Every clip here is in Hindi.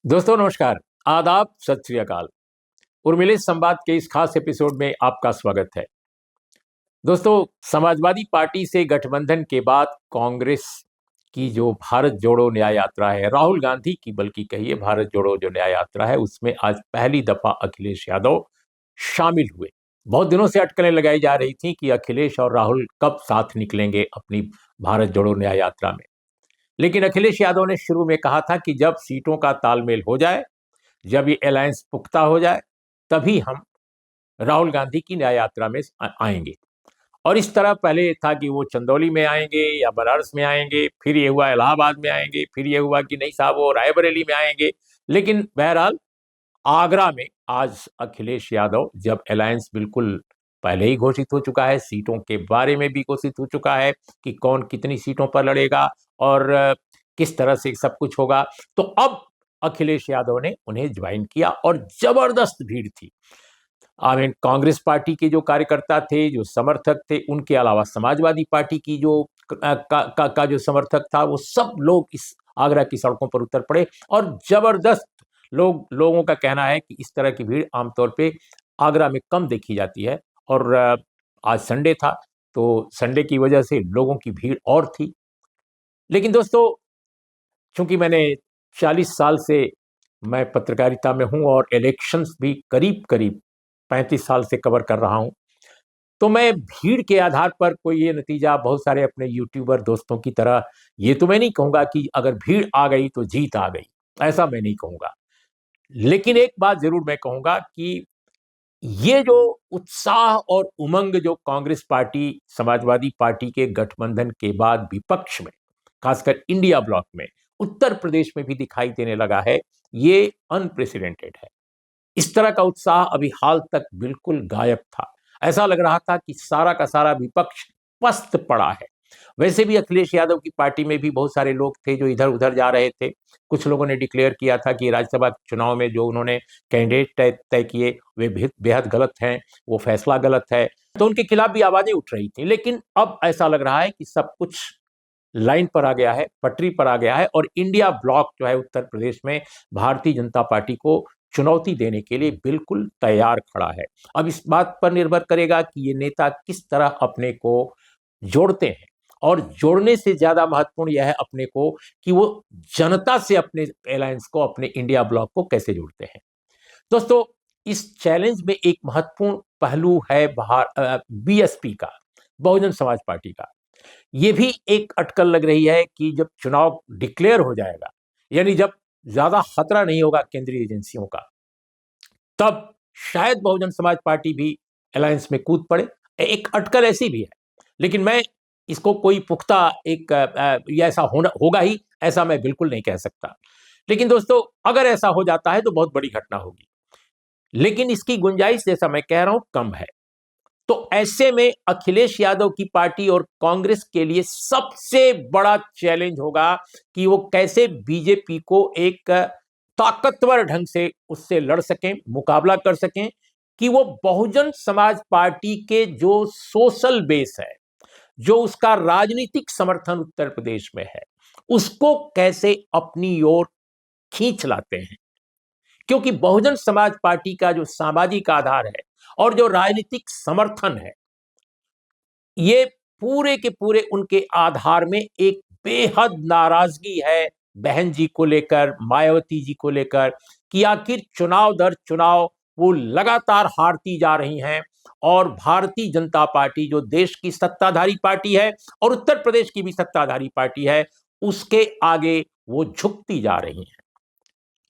दोस्तों नमस्कार, आदाब, सत श्री अकाल। उर्मिले संवाद के इस खास एपिसोड में आपका स्वागत है। दोस्तों, समाजवादी पार्टी से गठबंधन के बाद कांग्रेस की जो भारत जोड़ो न्याय यात्रा है, राहुल गांधी की बल्कि कहिए भारत जोड़ो जो न्याय यात्रा है, उसमें आज पहली दफा अखिलेश यादव शामिल हुए। बहुत दिनों से अटकलें लगाई जा रही थी कि अखिलेश और राहुल कब साथ निकलेंगे अपनी भारत जोड़ो न्याय यात्रा में। लेकिन अखिलेश यादव ने शुरू में कहा था कि जब सीटों का तालमेल हो जाए, जब ये अलायंस पुख्ता हो जाए, तभी हम राहुल गांधी की न्याय यात्रा में आएंगे। और इस तरह पहले ये था कि वो चंदौली में आएंगे या बनारस में आएंगे, फिर ये हुआ इलाहाबाद में आएंगे, फिर ये हुआ कि नहीं साहब वो रायबरेली में आएंगे। लेकिन बहरहाल आगरा में आज अखिलेश यादव, जब अलायंस बिल्कुल पहले ही घोषित हो चुका है, सीटों के बारे में भी घोषित हो चुका है कि कौन कितनी सीटों पर लड़ेगा और किस तरह से सब कुछ होगा, तो अब अखिलेश यादव ने उन्हें ज्वाइन किया और जबरदस्त भीड़ थी। आई मीन कांग्रेस पार्टी के जो कार्यकर्ता थे, जो समर्थक थे, उनके अलावा समाजवादी पार्टी की जो का जो समर्थक था, वो सब लोग इस आगरा की सड़कों पर उतर पड़े और जबरदस्त लोगों का कहना है कि इस तरह की भीड़ आमतौर पे आगरा में कम देखी जाती है। और आज संडे था, तो संडे की वजह से लोगों की भीड़ और थी। लेकिन दोस्तों, चूंकि मैंने 40 साल से मैं पत्रकारिता में हूं और इलेक्शंस भी करीब करीब 35 साल से कवर कर रहा हूं, तो मैं भीड़ के आधार पर कोई ये नतीजा बहुत सारे अपने यूट्यूबर दोस्तों की तरह ये तो मैं नहीं कहूंगा कि अगर भीड़ आ गई तो जीत आ गई, ऐसा मैं नहीं कहूंगा। लेकिन एक बात जरूर मैं कहूंगा कि ये जो उत्साह और उमंग जो कांग्रेस पार्टी समाजवादी पार्टी के गठबंधन के बाद विपक्ष में, खासकर इंडिया ब्लॉक में, उत्तर प्रदेश में भी दिखाई देने लगा है, ये अनप्रेसिडेंटेड है। इस तरह का उत्साह अभी हाल तक बिल्कुल गायब था। ऐसा लग रहा था कि सारा का सारा विपक्ष पस्त पड़ा है। वैसे भी अखिलेश यादव की पार्टी में भी बहुत सारे लोग थे जो इधर उधर जा रहे थे। कुछ लोगों ने डिक्लेयर किया था कि राज्यसभा चुनाव में जो उन्होंने कैंडिडेट तय तय किए वे बेहद गलत हैं, वो फैसला गलत है, तो उनके खिलाफ भी आवाजें उठ रही थी। लेकिन अब ऐसा लग रहा है कि सब कुछ लाइन पर आ गया है, पटरी पर आ गया है और इंडिया ब्लॉक जो है उत्तर प्रदेश में भारतीय जनता पार्टी को चुनौती देने के लिए बिल्कुल तैयार खड़ा है। अब इस बात पर निर्भर करेगा कि ये नेता किस तरह अपने को जोड़ते हैं, और जोड़ने से ज्यादा महत्वपूर्ण यह है अपने को कि वो जनता से अपने अलायंस को, अपने इंडिया ब्लॉक को कैसे जोड़ते हैं। दोस्तों, इस चैलेंज में एक महत्वपूर्ण पहलू है बीएसपी का, बहुजन समाज पार्टी का। ये भी एक अटकल लग रही है कि जब चुनाव डिक्लेयर हो जाएगा, यानी जब ज्यादा खतरा नहीं होगा केंद्रीय एजेंसियों का, तब शायद बहुजन समाज पार्टी भी अलायंस में कूद पड़े। एक अटकल ऐसी भी है, लेकिन मैं इसको कोई पुख्ता एक या ऐसा होना होगा ही ऐसा मैं बिल्कुल नहीं कह सकता। लेकिन दोस्तों, अगर ऐसा हो जाता है तो बहुत बड़ी घटना होगी, लेकिन इसकी गुंजाइश, जैसा मैं कह रहा हूं, कम है। तो ऐसे में अखिलेश यादव की पार्टी और कांग्रेस के लिए सबसे बड़ा चैलेंज होगा कि वो कैसे बीजेपी को एक ताकतवर ढंग से उससे लड़ सकें, मुकाबला कर सकें, कि वो बहुजन समाज पार्टी के जो सोशल बेस है, जो उसका राजनीतिक समर्थन उत्तर प्रदेश में है, उसको कैसे अपनी ओर खींच लाते हैं। क्योंकि बहुजन समाज पार्टी का जो सामाजिक आधार है और जो राजनीतिक समर्थन है, ये पूरे के पूरे उनके आधार में एक बेहद नाराजगी है बहन जी को लेकर, मायावती जी को लेकर, कि आखिर चुनाव दर चुनाव वो लगातार हारती जा रही हैं और भारतीय जनता पार्टी जो देश की सत्ताधारी पार्टी है और उत्तर प्रदेश की भी सत्ताधारी पार्टी है, उसके आगे वो झुकती जा रही हैं।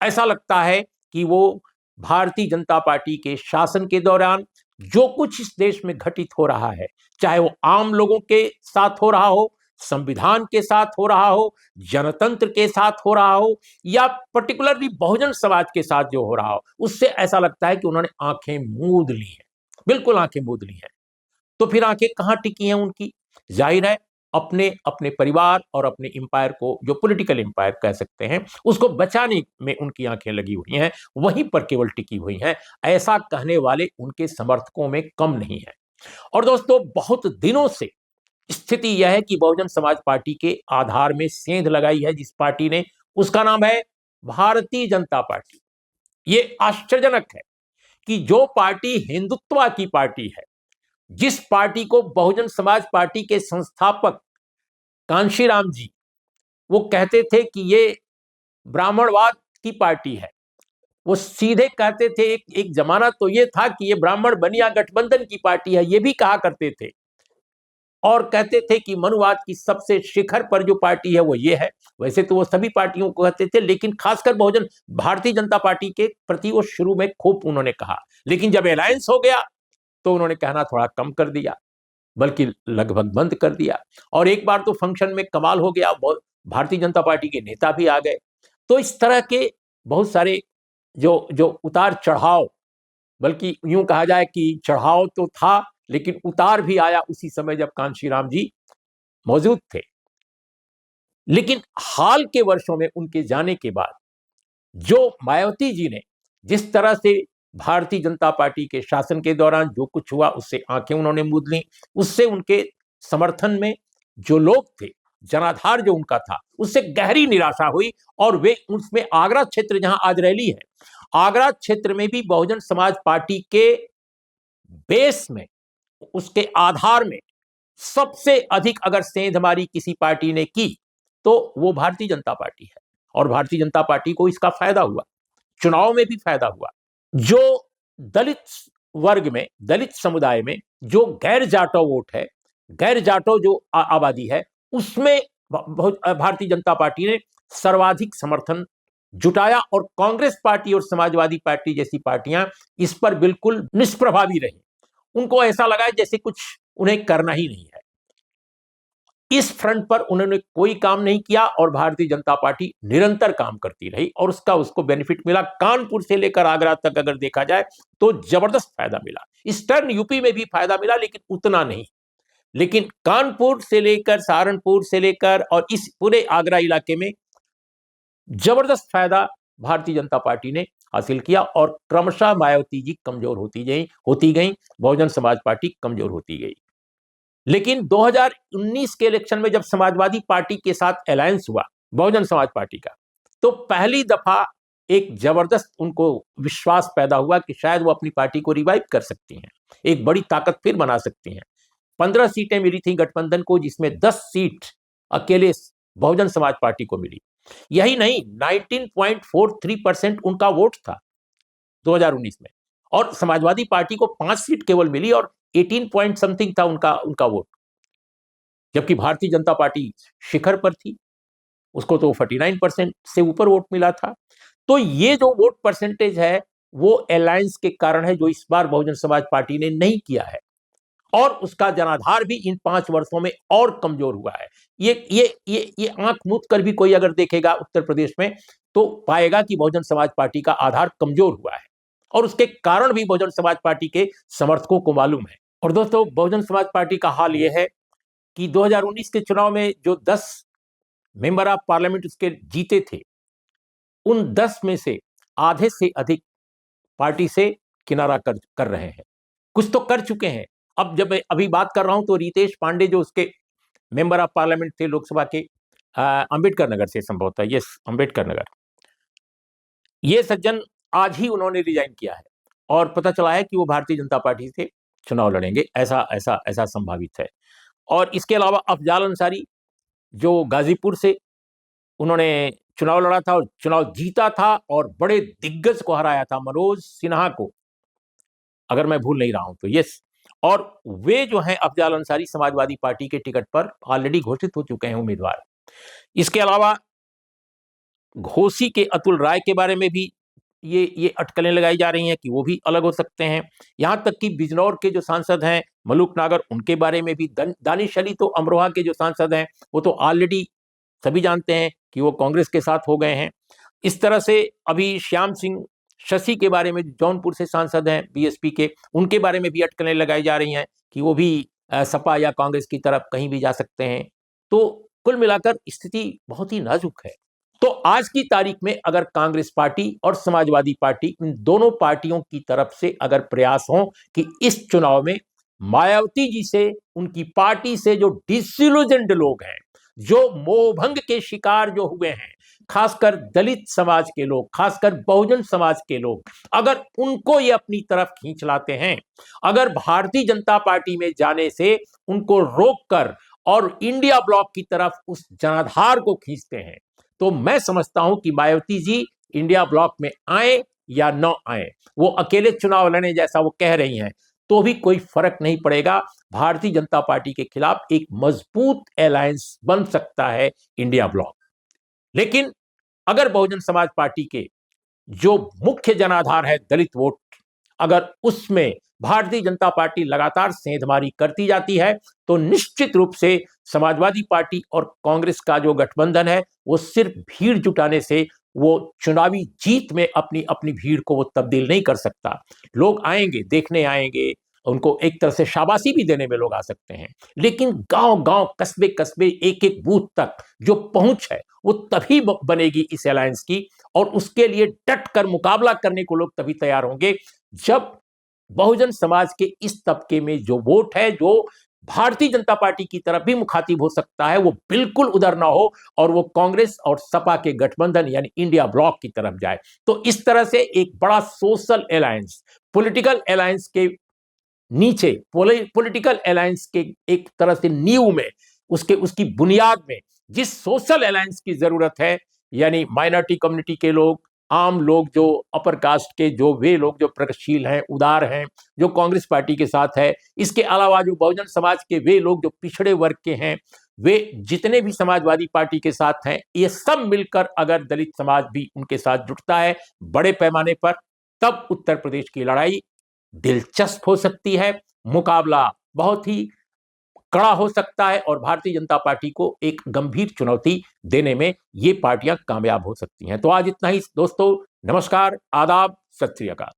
ऐसा लगता है कि वो भारतीय जनता पार्टी के शासन के दौरान जो कुछ इस देश में घटित हो रहा है, चाहे वो आम लोगों के साथ हो रहा हो, संविधान के साथ हो रहा हो, जनतंत्र के साथ हो रहा हो, या पर्टिकुलरली बहुजन समाज के साथ जो हो रहा हो, उससे ऐसा लगता है कि उन्होंने आंखें मूंद ली हैं, बिल्कुल आंखें मूंद ली हैं। तो फिर आंखें कहां टिकी हैं उनकी? जाहिर है अपने अपने परिवार और अपने एम्पायर को, जो पॉलिटिकल एम्पायर कह सकते हैं, उसको बचाने में उनकी आंखें लगी हुई हैं, वहीं पर केवल टिकी हुई हैं। ऐसा कहने वाले उनके समर्थकों में कम नहीं है। और दोस्तों, बहुत दिनों से स्थिति यह है कि बहुजन समाज पार्टी के आधार में सेंध लगाई है जिस पार्टी ने, उसका नाम है भारतीय जनता पार्टी। ये आश्चर्यजनक है कि जो पार्टी हिंदुत्व की पार्टी है, जिस पार्टी को बहुजन समाज पार्टी के संस्थापक कांशीराम जी वो कहते थे कि ये ब्राह्मणवाद की पार्टी है, वो सीधे कहते थे, एक जमाना तो ये था कि ये ब्राह्मण बनिया गठबंधन की पार्टी है, ये भी कहा करते थे, और कहते थे कि मनुवाद की सबसे शिखर पर जो पार्टी है वो ये है। वैसे तो वो सभी पार्टियों को कहते थे, लेकिन खासकर बहुजन भारतीय जनता पार्टी के प्रति वो शुरू में खूब उन्होंने कहा, लेकिन जब अलायंस हो गया तो उन्होंने कहना थोड़ा कम कर दिया, बल्कि लगभग बंद कर दिया। और एक बार तो फंक्शन में कमाल हो गया, भारतीय जनता पार्टी के नेता भी आ गए। तो इस तरह के बहुत सारे जो जो उतार चढ़ाव, बल्कि यूं कहा जाए कि चढ़ाव तो था लेकिन उतार भी आया उसी समय जब कांशीराम जी मौजूद थे। लेकिन हाल के वर्षों में उनके जाने के बाद जो मायावती जी ने जिस तरह से भारतीय जनता पार्टी के शासन के दौरान जो कुछ हुआ उससे आंखें उन्होंने मूंद ली, उससे उनके समर्थन में जो लोग थे, जनाधार जो उनका था, उससे गहरी निराशा हुई। और वे उसमें आगरा क्षेत्र जहां आज रैली है, आगरा क्षेत्र में भी बहुजन समाज पार्टी के बेस में, उसके आधार में सबसे अधिक अगर सेंधमारी किसी पार्टी ने की तो वो भारतीय जनता पार्टी है। और भारतीय जनता पार्टी को इसका फायदा हुआ, चुनाव में भी फायदा हुआ। जो दलित वर्ग में, दलित समुदाय में जो गैर जाटो वोट है, गैर जाटो जो आबादी है, उसमें भारतीय जनता पार्टी ने सर्वाधिक समर्थन जुटाया। और कांग्रेस पार्टी और समाजवादी पार्टी जैसी पार्टियां इस पर बिल्कुल निष्प्रभावी रही। उनको ऐसा लगा जैसे कुछ उन्हें करना ही नहीं है। इस फ्रंट पर उन्होंने कोई काम नहीं किया और भारतीय जनता पार्टी निरंतर काम करती रही और उसको बेनिफिट मिला। कानपुर से लेकर आगरा तक अगर देखा जाए तो जबरदस्त फायदा मिला। ईस्टर्न यूपी में भी फायदा मिला लेकिन उतना नहीं। लेकिन कानपुर से लेकर, सहारनपुर से लेकर और इस पूरे आगरा इलाके में जबरदस्त फायदा भारतीय जनता पार्टी ने हासिल किया। और क्रमशः मायावती जी कमजोर होती गई, बहुजन समाज पार्टी कमजोर होती गई। लेकिन 2019 के इलेक्शन में जब समाजवादी पार्टी के साथ अलायंस हुआ बहुजन समाज पार्टी का, तो पहली दफा एक जबरदस्त उनको विश्वास पैदा हुआ कि शायद वो अपनी पार्टी को रिवाइव कर सकती हैं, एक बड़ी ताकत फिर बना सकती हैं। 15 सीटें मिली थी गठबंधन को, जिसमें 10 सीट अकेले बहुजन समाज पार्टी को मिली। यही नहीं, 19.43% उनका वोट था 2019 में, और समाजवादी पार्टी को 5 सीट केवल मिली और 18 पॉइंट समथिंग था उनका वोट, जबकि भारतीय जनता पार्टी शिखर पर थी, उसको तो 49% से ऊपर वोट मिला था। तो ये जो वोट परसेंटेज है वो अलायंस के कारण है, जो इस बार बहुजन समाज पार्टी ने नहीं किया है, और उसका जनाधार भी इन 5 वर्षों में और कमजोर हुआ है। ये आंख मूंद कर भी कोई अगर देखेगा उत्तर प्रदेश में तो पाएगा कि बहुजन समाज पार्टी का आधार कमजोर हुआ है, और उसके कारण भी बहुजन समाज पार्टी के समर्थकों को मालूम है। और दोस्तों, बहुजन समाज पार्टी का हाल यह है कि 2019 के चुनाव में जो 10 मेंबर ऑफ पार्लियामेंट उसके जीते थे, उन 10 में से आधे से अधिक पार्टी से किनारा कर रहे हैं। कुछ तो कर चुके हैं। अब जब मैं अभी बात कर रहा हूं तो रितेश पांडे जो उसके मेंबर ऑफ पार्लियामेंट थे लोकसभा के, अंबेडकर नगर से संभवतः, यस अंबेडकर नगर, ये सज्जन आज ही उन्होंने रिजाइन किया है और पता चला है कि वो भारतीय जनता पार्टी से चुनाव लड़ेंगे, ऐसा संभावित है। और इसके अलावा अफजाल अंसारी जो गाजीपुर से उन्होंने चुनाव लड़ा था और चुनाव जीता था और बड़े दिग्गज को हराया था, मनोज सिन्हा को, अगर मैं भूल नहीं रहा हूं तो, यस। और वे जो हैं अफजाल अंसारी समाजवादी पार्टी के टिकट पर ऑलरेडी घोषित हो चुके हैं उम्मीदवार। इसके अलावा घोसी के अतुल राय के बारे में भी ये अटकलें लगाई जा रही हैं कि वो भी अलग हो सकते हैं। यहां तक कि बिजनौर के जो सांसद हैं मलूक नागर, उनके बारे में भी, दानिश अली तो अमरोहा के जो सांसद हैं वो तो ऑलरेडी सभी जानते हैं कि वो कांग्रेस के साथ हो गए हैं। इस तरह से अभी श्याम सिंह शशि के बारे में, जौनपुर से सांसद हैं बीएसपी के, उनके बारे में भी अटकलें लगाई जा रही हैं कि वो भी सपा या कांग्रेस की तरफ कहीं भी जा सकते हैं। तो कुल मिलाकर स्थिति बहुत ही नाजुक है। तो आज की तारीख में अगर कांग्रेस पार्टी और समाजवादी पार्टी, इन दोनों पार्टियों की तरफ से अगर प्रयास हो कि इस चुनाव में मायावती जी से, उनकी पार्टी से जो डिसइल्यूजन्ड लोग हैं, जो मोहभंग के शिकार जो हुए हैं, खासकर दलित समाज के लोग, खासकर बहुजन समाज के लोग, अगर उनको ये अपनी तरफ खींच लाते हैं, अगर भारतीय जनता पार्टी में जाने से उनको रोककर और इंडिया ब्लॉक की तरफ उस जनाधार को खींचते हैं, तो मैं समझता हूं कि मायावती जी इंडिया ब्लॉक में आए या न आए, वो अकेले चुनाव लड़ने जैसा वो कह रही हैं, तो भी कोई फर्क नहीं पड़ेगा। भारतीय जनता पार्टी के खिलाफ एक मजबूत अलायंस बन सकता है इंडिया ब्लॉक। लेकिन अगर बहुजन समाज पार्टी के जो मुख्य जनाधार है दलित वोट, अगर उसमें भारतीय जनता पार्टी लगातार सेंधमारी करती जाती है, तो निश्चित रूप से समाजवादी पार्टी और कांग्रेस का जो गठबंधन है वो सिर्फ भीड़ जुटाने से वो चुनावी जीत में अपनी अपनी भीड़ को वो तब्दील नहीं कर सकता। लोग आएंगे, देखने आएंगे, उनको एक तरह से शाबाशी भी देने में लोग आ सकते हैं, लेकिन गांव गांव, कस्बे कस्बे, एक एक बूथ तक जो पहुंच है वो तभी बनेगी इस अलायंस की, और उसके लिए डट कर मुकाबला करने को लोग तभी तैयार होंगे जब बहुजन समाज के इस तबके में जो वोट है, जो भारतीय जनता पार्टी की तरफ भी मुखातिब हो सकता है, वो बिल्कुल उधर ना हो और वो कांग्रेस और सपा के गठबंधन यानी इंडिया ब्लॉक की तरफ जाए। तो इस तरह से एक बड़ा सोशल अलायंस, पॉलिटिकल अलायंस के नीचे, पॉलिटिकल अलायंस के एक तरह से नींव में, उसकी बुनियाद में जिस सोशल अलायंस की जरूरत है, यानी माइनॉरिटी कम्युनिटी के लोग, आम लोग, जो अपर कास्ट के, जो वे लोग जो प्रगतिशील हैं, उदार हैं, जो कांग्रेस पार्टी के साथ है, इसके अलावा जो बहुजन समाज के वे लोग जो पिछड़े वर्ग के हैं, वे जितने भी समाजवादी पार्टी के साथ हैं, ये सब मिलकर अगर दलित समाज भी उनके साथ जुटता है बड़े पैमाने पर, तब उत्तर प्रदेश की लड़ाई दिलचस्प हो सकती है, मुकाबला बहुत ही कड़ा हो सकता है और भारतीय जनता पार्टी को एक गंभीर चुनौती देने में ये पार्टियां कामयाब हो सकती हैं। तो आज इतना ही दोस्तों, नमस्कार, आदाब, सत श्री अकाल।